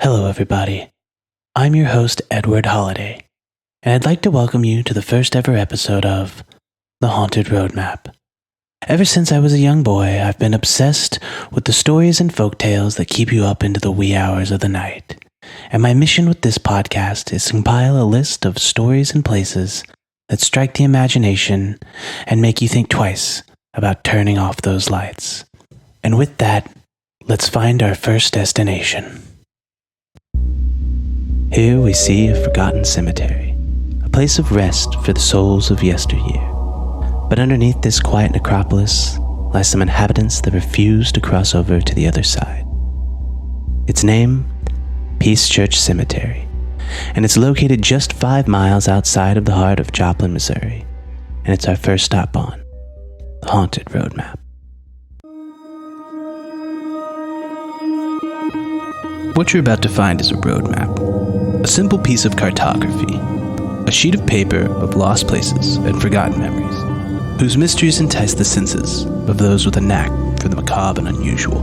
Hello, everybody. I'm your host, Edward Holliday, and I'd like to welcome you to the first ever episode of The Haunted Roadmap. Ever since I was a young boy, I've been obsessed with the stories and folktales that keep you up into the wee hours of the night. And my mission with this podcast is to compile a list of stories and places that strike the imagination and make you think twice about turning off those lights. And with that, let's find our first destination. Here we see a forgotten cemetery, a place of rest for the souls of yesteryear. But underneath this quiet necropolis lie some inhabitants that refuse to cross over to the other side. Its name, Peace Church Cemetery, and it's located just 5 miles outside of the heart of Joplin, Missouri, and it's our first stop on the Haunted Roadmap. What you're about to find is a roadmap, a simple piece of cartography, a sheet of paper of lost places and forgotten memories, whose mysteries entice the senses of those with a knack for the macabre and unusual.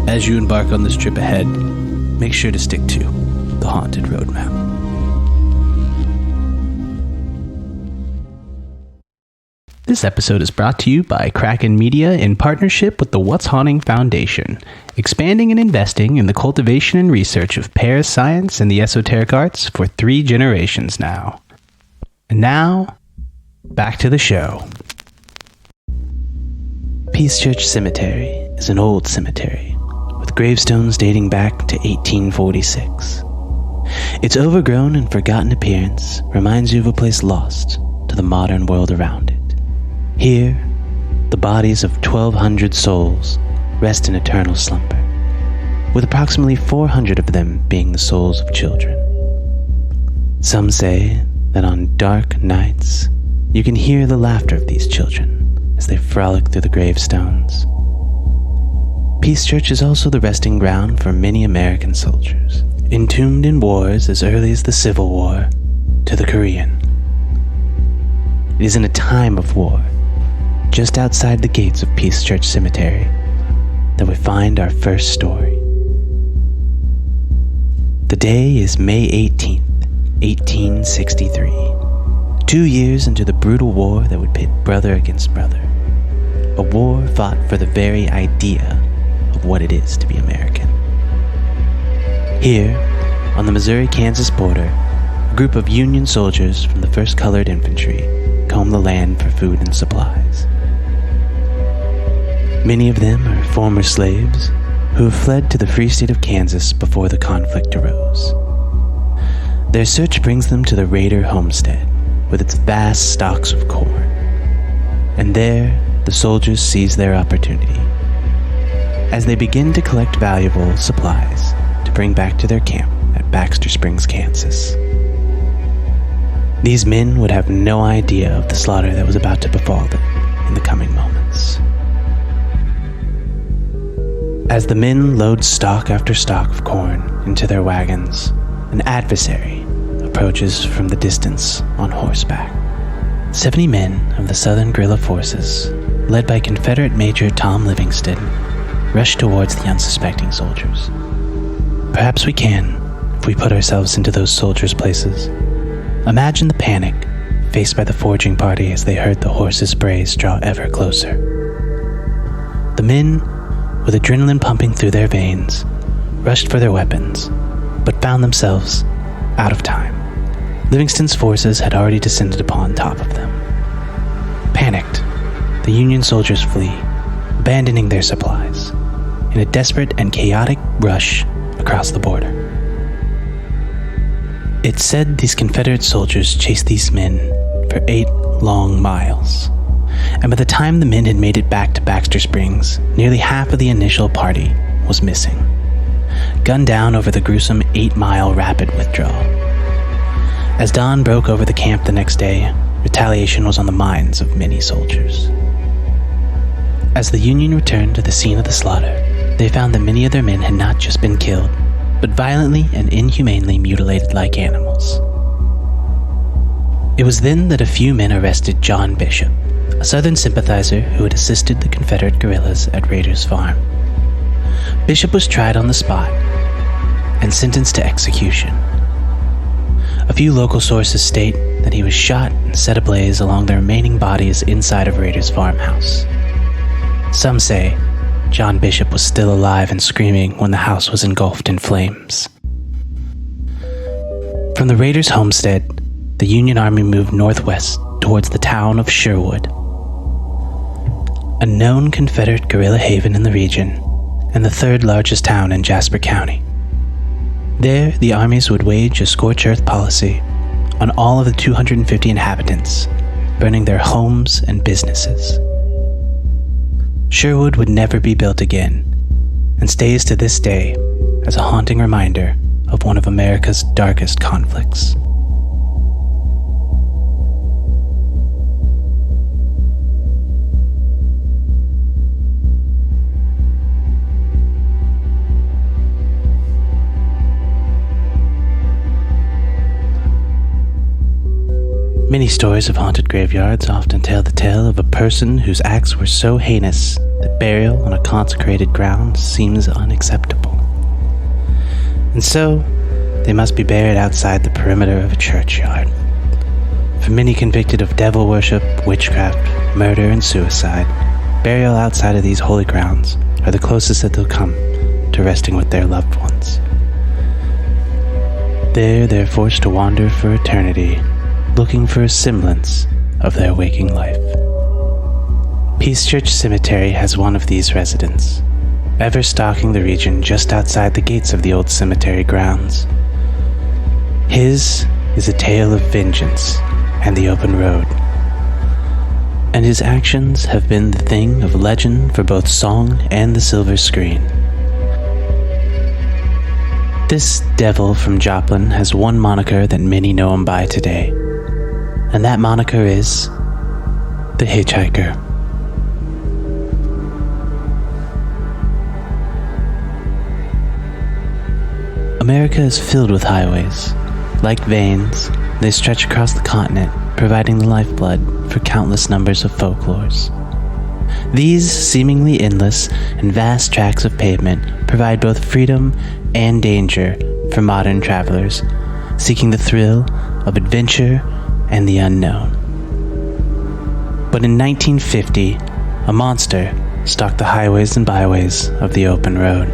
As you embark on this trip ahead, make sure to stick to the Haunted Roadmap. This episode is brought to you by Kraken Media in partnership with the What's Haunting Foundation, expanding and investing in the cultivation and research of parascience and the esoteric arts for 3 generations now. And now, back to the show. Peace Church Cemetery is an old cemetery with gravestones dating back to 1846. Its overgrown and forgotten appearance reminds you of a place lost to the modern world around it. Here, the bodies of 1,200 souls rest in eternal slumber, with approximately 400 of them being the souls of children. Some say that on dark nights, you can hear the laughter of these children as they frolic through the gravestones. Peace Church is also the resting ground for many American soldiers, entombed in wars as early as the Civil War to the Korean. It is in a time of war, just outside the gates of Peace Church Cemetery, that we find our first story. The day is May 18th, 1863, 2 years into the brutal war that would pit brother against brother, a war fought for the very idea of what it is to be American. Here, on the Missouri-Kansas border, a group of Union soldiers from the First Colored Infantry comb the land for food and supplies. Many of them are former slaves who have fled to the free state of Kansas before the conflict arose. Their search brings them to the Raider homestead with its vast stalks of corn. And there, the soldiers seize their opportunity as they begin to collect valuable supplies to bring back to their camp at Baxter Springs, Kansas. These men would have no idea of the slaughter that was about to befall them in the coming moments. As the men load stalk after stalk of corn into their wagons, an adversary approaches from the distance on horseback. 70 men of the Southern guerrilla forces, led by Confederate Major Tom Livingston, rush towards the unsuspecting soldiers. Perhaps we can, if we put ourselves into those soldiers' places. Imagine the panic faced by the foraging party as they heard the horses' brays draw ever closer. The men, with adrenaline pumping through their veins, rushed for their weapons, but found themselves out of time. Livingston's forces had already descended upon top of them. Panicked, the Union soldiers flee, abandoning their supplies, in a desperate and chaotic rush across the border. It's said these Confederate soldiers chased these men for 8 long miles. And by the time the men had made it back to Baxter Springs, nearly half of the initial party was missing, gunned down over the gruesome 8-mile rapid withdrawal. As dawn broke over the camp the next day, retaliation was on the minds of many soldiers. As the Union returned to the scene of the slaughter, they found that many of their men had not just been killed, but violently and inhumanely mutilated like animals. It was then that a few men arrested John Bishop, a Southern sympathizer who had assisted the Confederate guerrillas at Raiders Farm. Bishop was tried on the spot, and sentenced to execution. A few local sources state that he was shot and set ablaze along the remaining bodies inside of Rader's farmhouse. Some say John Bishop was still alive and screaming when the house was engulfed in flames. From the Raiders' homestead, the Union Army moved northwest towards the town of Sherwood, a known Confederate guerrilla haven in the region and the third largest town in Jasper County. There, the armies would wage a scorched earth policy on all of the 250 inhabitants, burning their homes and businesses. Sherwood would never be built again, and stays to this day as a haunting reminder of one of America's darkest conflicts. Many stories of haunted graveyards often tell the tale of a person whose acts were so heinous that burial on a consecrated ground seems unacceptable. And so, they must be buried outside the perimeter of a churchyard. For many convicted of devil worship, witchcraft, murder, and suicide, burial outside of these holy grounds are the closest that they'll come to resting with their loved ones. There, they're forced to wander for eternity, looking for a semblance of their waking life. Peace Church Cemetery has one of these residents, ever stalking the region just outside the gates of the old cemetery grounds. His is a tale of vengeance and the open road, and his actions have been the thing of legend for both song and the silver screen. This devil from Joplin has one moniker that many know him by today, and that moniker is the Hitchhiker. America is filled with highways. Like veins, they stretch across the continent, providing the lifeblood for countless numbers of folklores. These seemingly endless and vast tracts of pavement provide both freedom and danger for modern travelers seeking the thrill of adventure and the unknown. But in 1950, a monster stalked the highways and byways of the open road.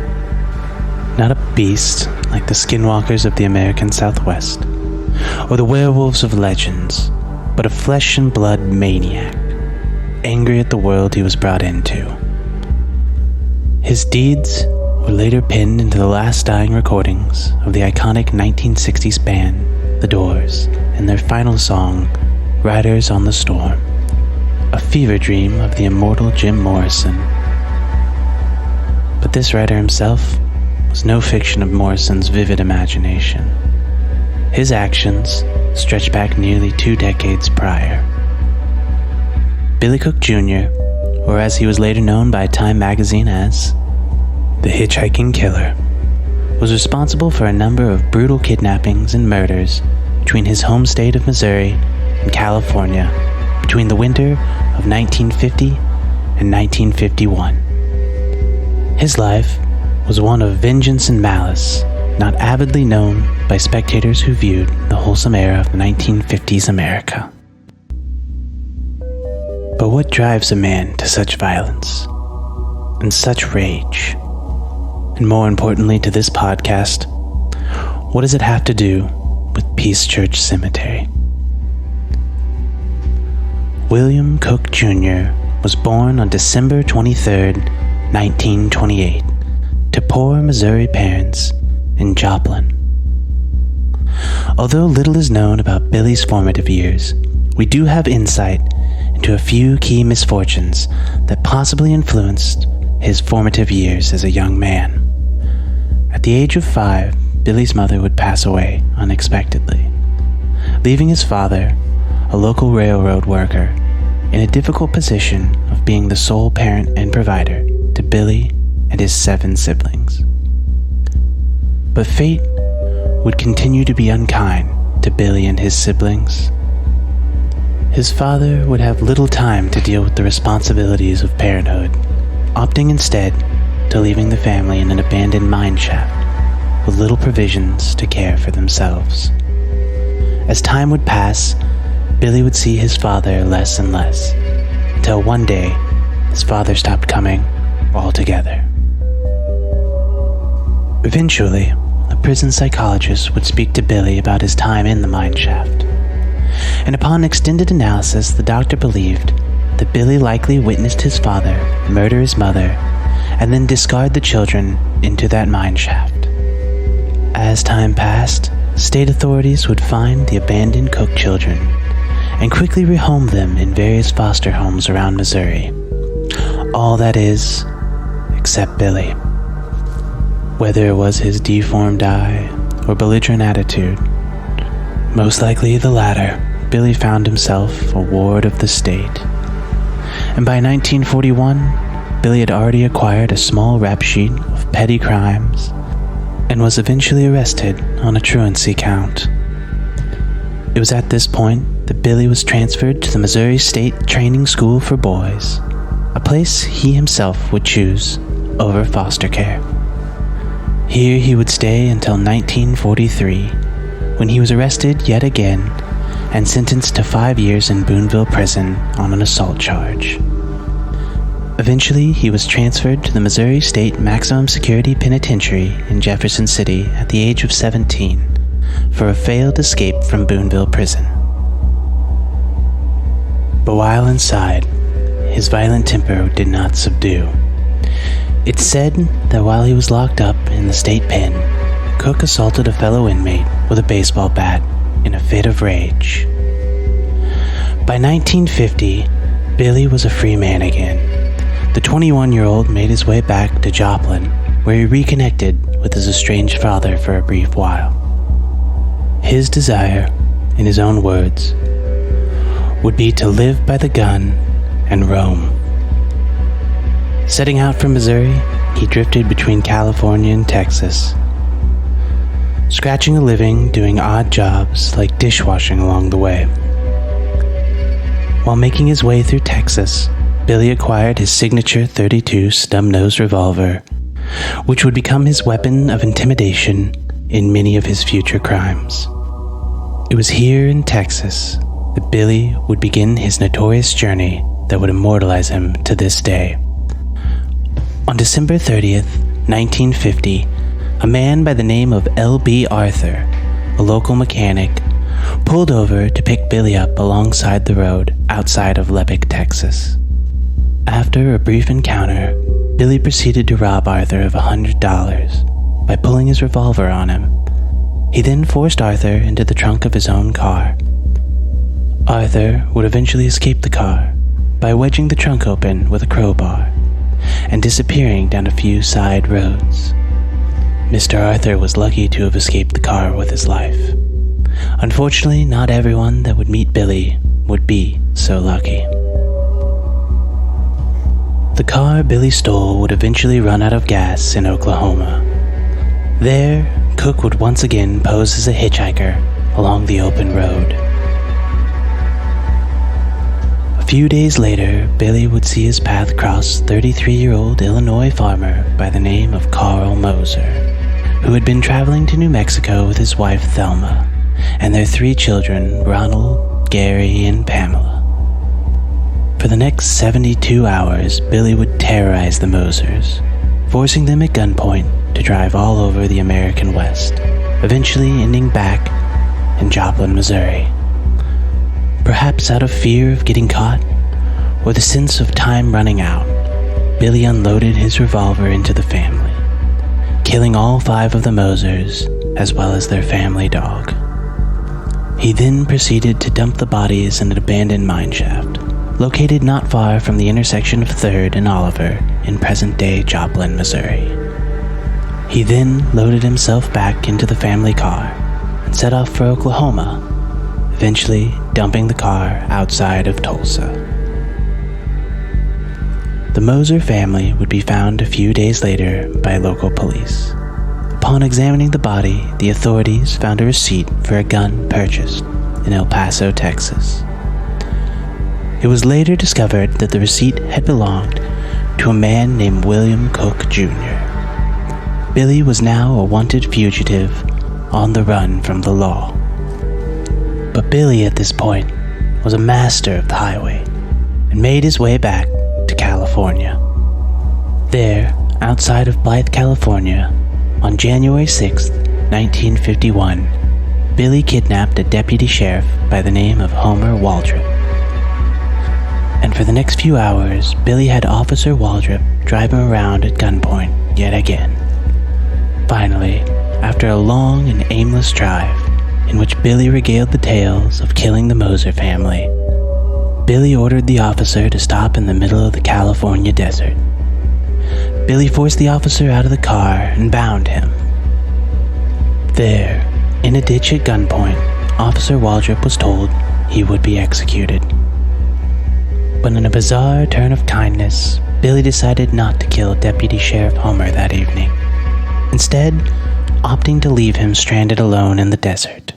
Not a beast like the skinwalkers of the American Southwest, or the werewolves of legends, but a flesh and blood maniac, angry at the world he was brought into. His deeds were later pinned into the last dying recordings of the iconic 1960s band, The Doors, and their final song, Riders on the Storm, a fever dream of the immortal Jim Morrison. But this writer himself was no fiction of Morrison's vivid imagination. His actions stretch back nearly 2 decades prior. Billy Cook Jr., or as he was later known by Time magazine as the Hitchhiking Killer, was responsible for a number of brutal kidnappings and murders between his home state of Missouri and California between the winter of 1950 and 1951. His life was one of vengeance and malice, not avidly known by spectators who viewed the wholesome era of the 1950s America. But what drives a man to such violence and such rage? And more importantly to this podcast, what does it have to do with Peace Church Cemetery? William Cook Jr. was born on December 23, 1928, to poor Missouri parents in Joplin. Although little is known about Billy's formative years, we do have insight into a few key misfortunes that possibly influenced his formative years as a young man. At the age of 5, Billy's mother would pass away unexpectedly, leaving his father, a local railroad worker, in a difficult position of being the sole parent and provider to Billy and his 7 siblings. But fate would continue to be unkind to Billy and his siblings. His father would have little time to deal with the responsibilities of parenthood, opting instead to leaving the family in an abandoned mine shaft, with little provisions to care for themselves. As time would pass, Billy would see his father less and less, until one day, his father stopped coming altogether. Eventually, a prison psychologist would speak to Billy about his time in the mine shaft, and upon extended analysis, the doctor believed that Billy likely witnessed his father murder his mother and then discard the children into that mine shaft. As time passed, state authorities would find the abandoned Cook children and quickly rehome them in various foster homes around Missouri. All that is, except Billy. Whether it was his deformed eye or belligerent attitude, most likely the latter, Billy found himself a ward of the state. And by 1941, Billy had already acquired a small rap sheet of petty crimes and was eventually arrested on a truancy count. It was at this point that Billy was transferred to the Missouri State Training School for Boys, a place he himself would choose over foster care. Here he would stay until 1943, when he was arrested yet again and sentenced to 5 years in Boonville Prison on an assault charge. Eventually, he was transferred to the Missouri State Maximum Security Penitentiary in Jefferson City at the age of 17 for a failed escape from Boonville Prison. But while inside, his violent temper did not subdue. It's said that while he was locked up in the state pen, Cook assaulted a fellow inmate with a baseball bat in a fit of rage. By 1950, Billy was a free man again. The 21-year-old made his way back to Joplin, where he reconnected with his estranged father for a brief while. His desire, in his own words, would be to live by the gun and roam. Setting out from Missouri, he drifted between California and Texas, scratching a living doing odd jobs like dishwashing along the way. While making his way through Texas, Billy acquired his signature .32 stub-nose revolver, which would become his weapon of intimidation in many of his future crimes. It was here in Texas that Billy would begin his notorious journey that would immortalize him to this day. On December 30th, 1950, a man by the name of L.B. Arthur, a local mechanic, pulled over to pick Billy up alongside the road outside of Lubbock, Texas. After a brief encounter, Billy proceeded to rob Arthur of $100 by pulling his revolver on him. He then forced Arthur into the trunk of his own car. Arthur would eventually escape the car by wedging the trunk open with a crowbar and disappearing down a few side roads. Mr. Arthur was lucky to have escaped the car with his life. Unfortunately, not everyone that would meet Billy would be so lucky. The car Billy stole would eventually run out of gas in Oklahoma. There, Cook would once again pose as a hitchhiker along the open road. A few days later, Billy would see his path cross 33-year-old Illinois farmer by the name of Carl Moser, who had been traveling to New Mexico with his wife Thelma and their 3 children, Ronald, Gary, and Pamela. For the next 72 hours, Billy would terrorize the Mosers, forcing them at gunpoint to drive all over the American West, eventually ending back in Joplin, Missouri. Perhaps out of fear of getting caught, or the sense of time running out, Billy unloaded his revolver into the family, killing all 5 of the Mosers, as well as their family dog. He then proceeded to dump the bodies in an abandoned mine shaft, located not far from the intersection of 3rd and Oliver in present-day Joplin, Missouri. He then loaded himself back into the family car and set off for Oklahoma, eventually dumping the car outside of Tulsa. The Moser family would be found a few days later by local police. Upon examining the body, the authorities found a receipt for a gun purchased in El Paso, Texas. It was later discovered that the receipt had belonged to a man named William Cook Jr. Billy was now a wanted fugitive on the run from the law. But Billy at this point was a master of the highway and made his way back to California. There, outside of Blythe, California, on January 6, 1951, Billy kidnapped a deputy sheriff by the name of Homer Waldrop. And for the next few hours, Billy had Officer Waldrop drive him around at gunpoint yet again. Finally, after a long and aimless drive, in which Billy regaled the tales of killing the Moser family, Billy ordered the officer to stop in the middle of the California desert. Billy forced the officer out of the car and bound him. There, in a ditch at gunpoint, Officer Waldrop was told he would be executed. But in a bizarre turn of kindness, Billy decided not to kill Deputy Sheriff Homer that evening, instead opting to leave him stranded alone in the desert.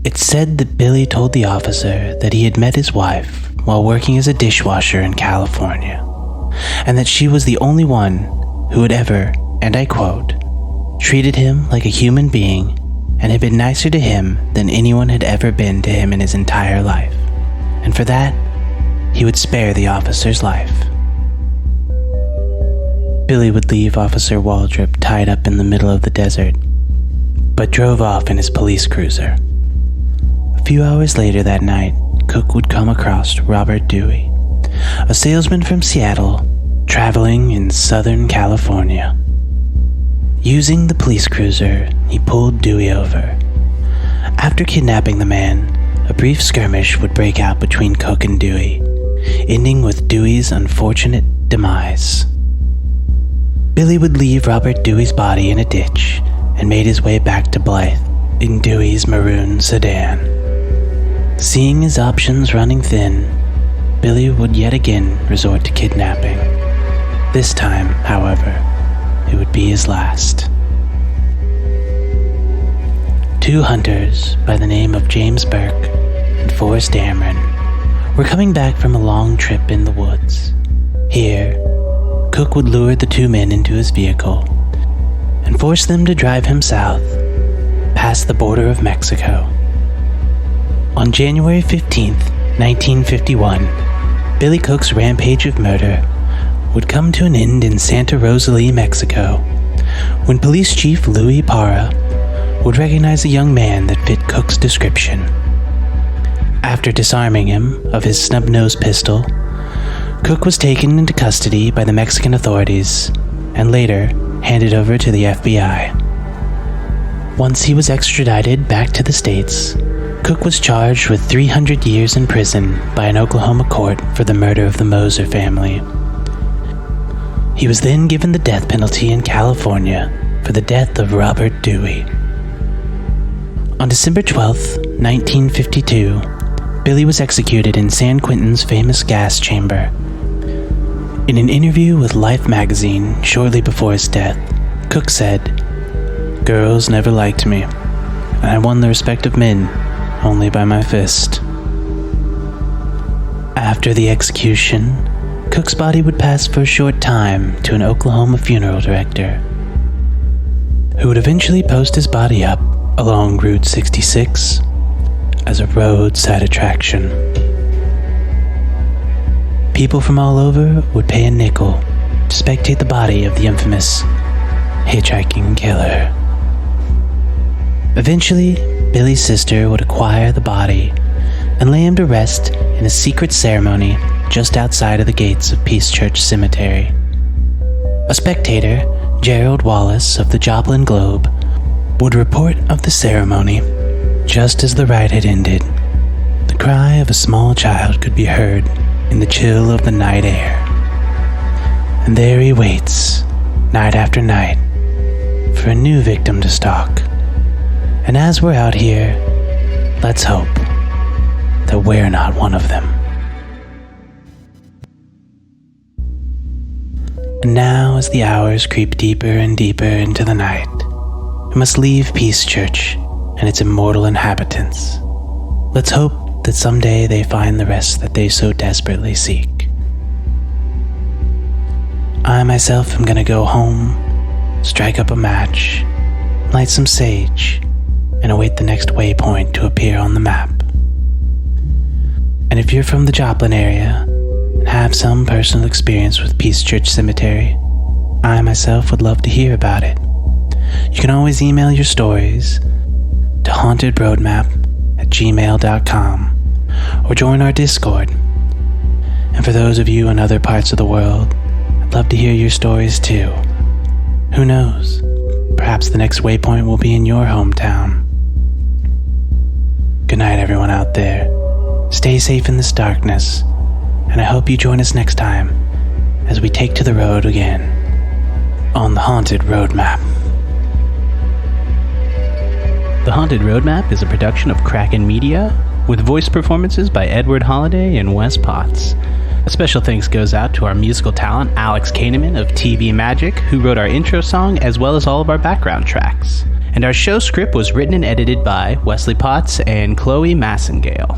It's said that Billy told the officer that he had met his wife while working as a dishwasher in California, and that she was the only one who had ever, and I quote, treated him like a human being and had been nicer to him than anyone had ever been to him in his entire life, and for that, he would spare the officer's life. Billy would leave Officer Waldrop tied up in the middle of the desert, but drove off in his police cruiser. A few hours later that night, Cook would come across Robert Dewey, a salesman from Seattle, traveling in Southern California. Using the police cruiser, he pulled Dewey over. After kidnapping the man, a brief skirmish would break out between Cook and Dewey, ending with Dewey's unfortunate demise. Billy would leave Robert Dewey's body in a ditch and made his way back to Blythe in Dewey's maroon sedan. Seeing his options running thin, Billy would yet again resort to kidnapping. This time, however, it would be his last. Two hunters by the name of James Burke and Forrest Dameron were coming back from a long trip in the woods. Here, Cook would lure the two men into his vehicle and force them to drive him south, past the border of Mexico. On January 15, 1951, Billy Cook's rampage of murder would come to an end in Santa Rosalie, Mexico, when Police Chief Louis Parra would recognize a young man that fit Cook's description. After disarming him of his snub-nosed pistol, Cook was taken into custody by the Mexican authorities and later handed over to the FBI. Once he was extradited back to the States, Cook was charged with 300 years in prison by an Oklahoma court for the murder of the Moser family. He was then given the death penalty in California for the death of Robert Dewey. On December 12, 1952, Billy was executed in San Quentin's famous gas chamber. In an interview with Life magazine shortly before his death, Cook said, "Girls never liked me, and I won the respect of men only by my fist." After the execution, Cook's body would pass for a short time to an Oklahoma funeral director, who would eventually post his body up along Route 66 as a roadside attraction. People from all over would pay a nickel to spectate the body of the infamous Hitchhiking Killer. Eventually, Billy's sister would acquire the body and lay him to rest in a secret ceremony just outside of the gates of Peace Church Cemetery. A spectator, Gerald Wallace of the Joplin Globe, would report of the ceremony. Just as the rite had ended, the cry of a small child could be heard in the chill of the night air. And there he waits, night after night, for a new victim to stalk. And as we're out here, let's hope that we're not one of them. And now, as the hours creep deeper and deeper into the night, we must leave Peace Church and its immortal inhabitants. Let's hope that someday they find the rest that they so desperately seek. I myself am gonna go home strike up a match, light some sage, and await the next waypoint to appear on the map. And if you're from the Joplin area and have some personal experience with Peace Church Cemetery, I myself would love to hear about it. You can always email your stories to hauntedroadmap@gmail.com or join our Discord. And for those of you in other parts of the world, I'd love to hear your stories too. Who knows? Perhaps the next waypoint will be in your hometown. Good night, everyone out there. Stay safe in this darkness, and I hope you join us next time as we take to the road again on the Haunted Road Map. The Haunted Road Map is a production of Kraken Media, with voice performances by Edward Holliday and Wes Potts. A special thanks goes out to our musical talent, Alex Kahneman of TV Magic, who wrote our intro song as well as all of our background tracks. And our show script was written and edited by Wesley Potts and Chloe Massengale.